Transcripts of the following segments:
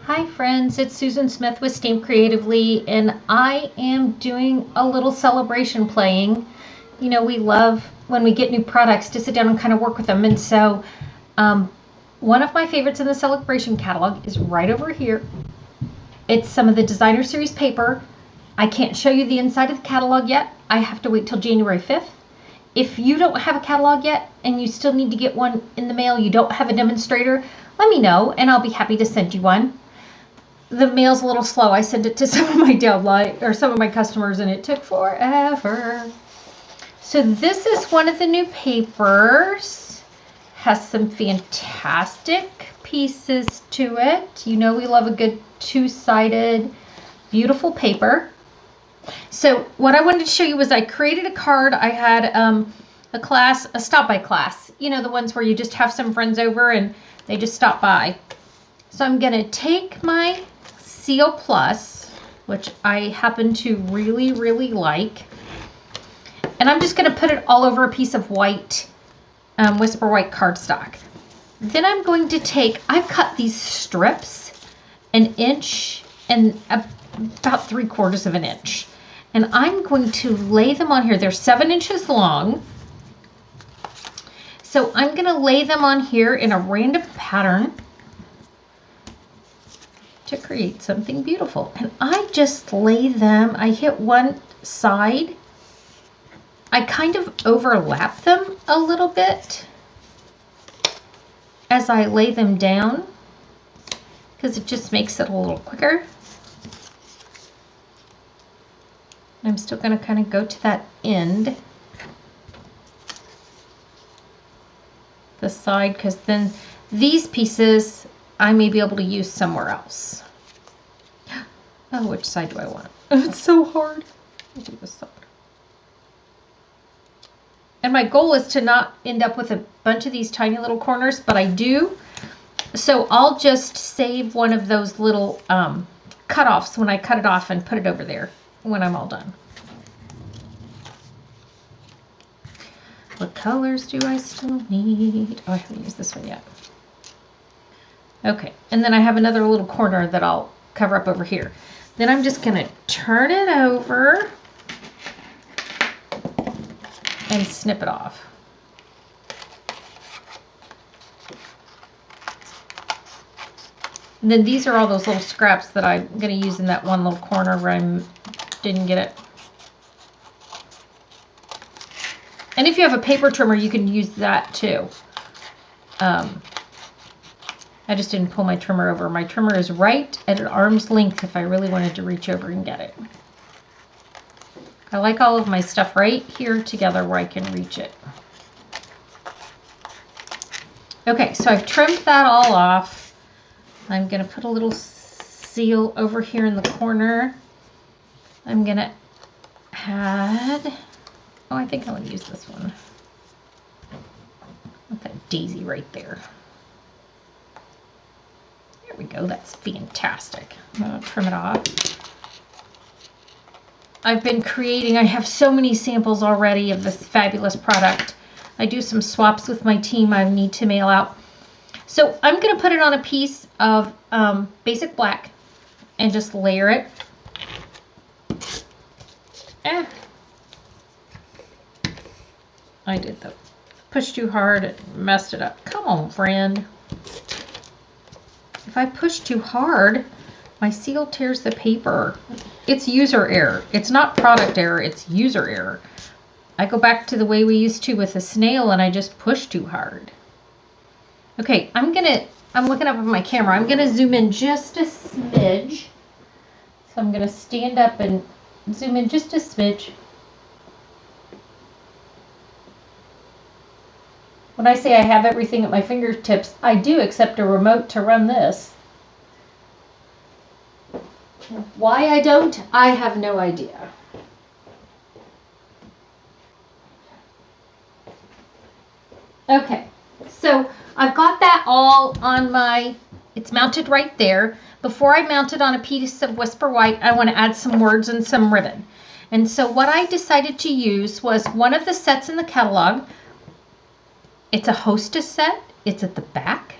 Hi friends, it's Susan Smith with StampCreatively, and I am doing a little celebration playing. You know, we love when we get new products to sit down and kind of work with them, and so one of my favorites in the Celebration catalog is right over here. It's some of the designer series paper. I can't show you the inside of the catalog yet. I have to wait till January 5th. If you don't have a catalog yet and you still need to get one in the mail, you don't have a demonstrator, let me know and I'll be happy to send you one. The mail's a little slow. I sent it to some of my downline or some of my customers and it took forever. So this is one of the new papers. Has some fantastic pieces to it. You know we love a good two-sided, beautiful paper. So what I wanted to show you was I created a card. I had a stop-by class. You know, the ones where you just have some friends over and they just stop by. So I'm going to take my Seal Plus, which I happen to really, really like, and I'm just going to put it all over a piece of white, Whisper White cardstock. Then I'm going to take, I've cut these strips 1 inch and about 3/4 of an inch. And I'm going to lay them on here. They're 7 inches long. So I'm going to lay them on here in a random pattern to create something beautiful. And I just lay them, I hit one side. I kind of overlap them a little bit as I lay them down because it just makes it a little quicker. I'm still going to kind of go to that end, the side, because then these pieces I may be able to use somewhere else. Oh, which side do I want? It's so hard. I'll do this side. And my goal is to not end up with a bunch of these tiny little corners, but I do. So I'll just save one of those little cut-offs when I cut it off and put it over there when I'm all done. What colors do I still need? Oh, I haven't used this one yet. Okay, and then I have another little corner that I'll cover up over here. Then I'm just going to turn it over and snip it off. And then these are all those little scraps that I'm going to use in that one little corner where I didn't get it. And if you have a paper trimmer, you can use that too. I just didn't pull my trimmer over. My trimmer is right at an arm's length if I really wanted to reach over and get it. I like all of my stuff right here together where I can reach it. Okay, so I've trimmed that all off. I'm going to put a little seal over here in the corner. I'm going to add, oh, I think I want to use this one. With that daisy right there. There we go, that's fantastic. I'm going to trim it off. I've been creating, I have so many samples already of this fabulous product. I do some swaps with my team I need to mail out. So I'm going to put it on a piece of basic black and just layer it. I did the push too hard, it messed it up. Come on, friend. If I push too hard, my seal tears the paper. It's user error. It's not product error, it's user error. I go back to the way we used to with a snail and I just push too hard. Okay, I'm looking up at my camera. I'm gonna zoom in just a smidge. So I'm gonna stand up and zoom in just a smidge. When I say I have everything at my fingertips, I do, except a remote to run this. Why I don't, I have no idea. Okay, so I've got that all on my, it's mounted right there. Before I mount it on a piece of Whisper White, I want to add some words and some ribbon. And so what I decided to use was one of the sets in the catalog. It's a hostess set. It's at the back.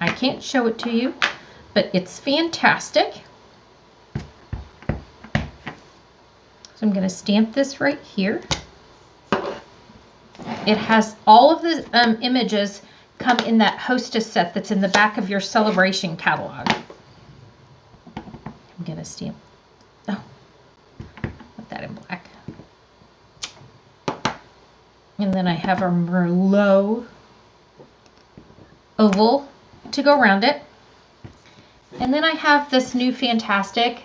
I can't show it to you, but it's fantastic. So I'm going to stamp this right here. It has all of the images come in that hostess set that's in the back of your Sale-a-bration catalog. I'm going to stamp, oh, put that in black. And then I have a Merlot oval to go around it. And then I have this new fantastic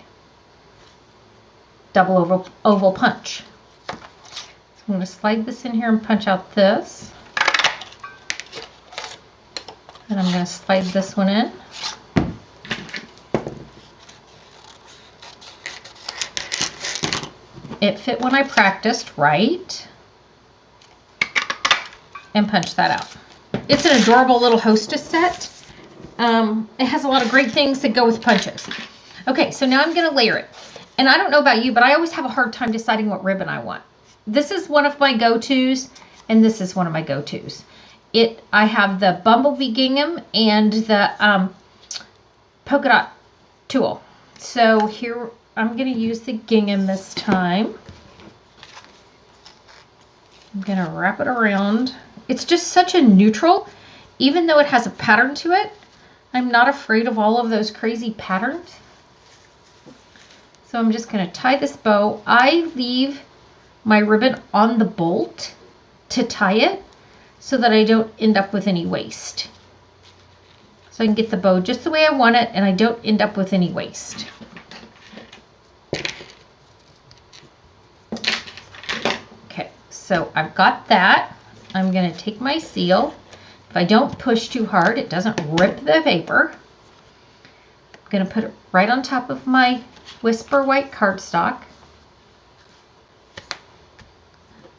double oval punch. So I'm going to slide this in here and punch out this. And I'm going to slide this one in. It fit when I practiced, right? And punch that out. It's an adorable little hostess set. It has a lot of great things that go with punches. Okay, so now I'm going to layer it. And I don't know about you, but I always have a hard time deciding what ribbon I want. This is one of my go-tos, and this is one of my go-tos. I have the Bumblebee Gingham and the polka dot tulle. So here I'm going to use the gingham this time. I'm going to wrap it around. It's just such a neutral, even though it has a pattern to it. I'm not afraid of all of those crazy patterns. So I'm just going to tie this bow. I leave my ribbon on the bolt to tie it so that I don't end up with any waste. So I can get the bow just the way I want it and I don't end up with any waste. Okay, so I've got that. I'm going to take my seal. If I don't push too hard, it doesn't rip the paper. I'm going to put it right on top of my Whisper white cardstock.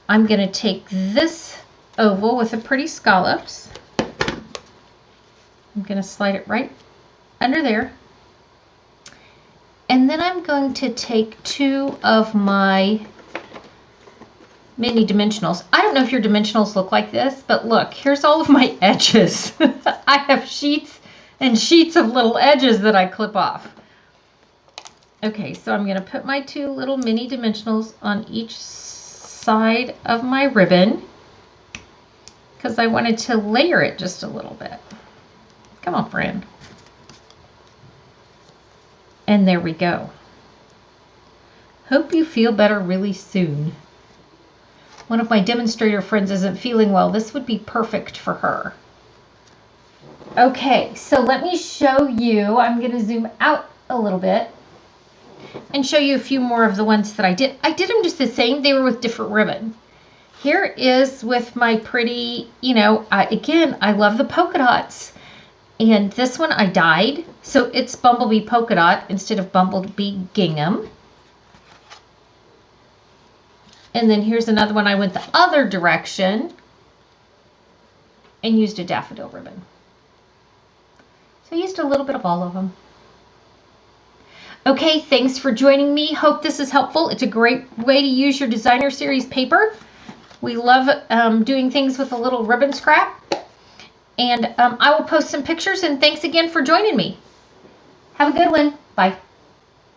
I'm going to take this oval with the pretty scallops. I'm going to slide it right under there. And then I'm going to take two of my mini dimensionals. I don't know if your dimensionals look like this, but look, here's all of my edges. I have sheets and sheets of little edges that I clip off. Okay, so I'm going to put my two little mini dimensionals on each side of my ribbon because I wanted to layer it just a little bit. Come on, friend. And there we go. Hope you feel better really soon. One of my demonstrator friends isn't feeling well. This would be perfect for her. Okay, so let me show you. I'm going to zoom out a little bit and show you a few more of the ones that I did. I did them just the same. They were with different ribbon. Here is with my pretty, again, I love the polka dots. And this one I dyed. So it's Bumblebee Polka Dot instead of Bumblebee Gingham. And then here's another one. I went the other direction and used a daffodil ribbon. So I used a little bit of all of them. Okay, thanks for joining me. Hope this is helpful. It's a great way to use your designer series paper. We love doing things with a little ribbon scrap. And I will post some pictures, and thanks again for joining me. Have a good one. Bye.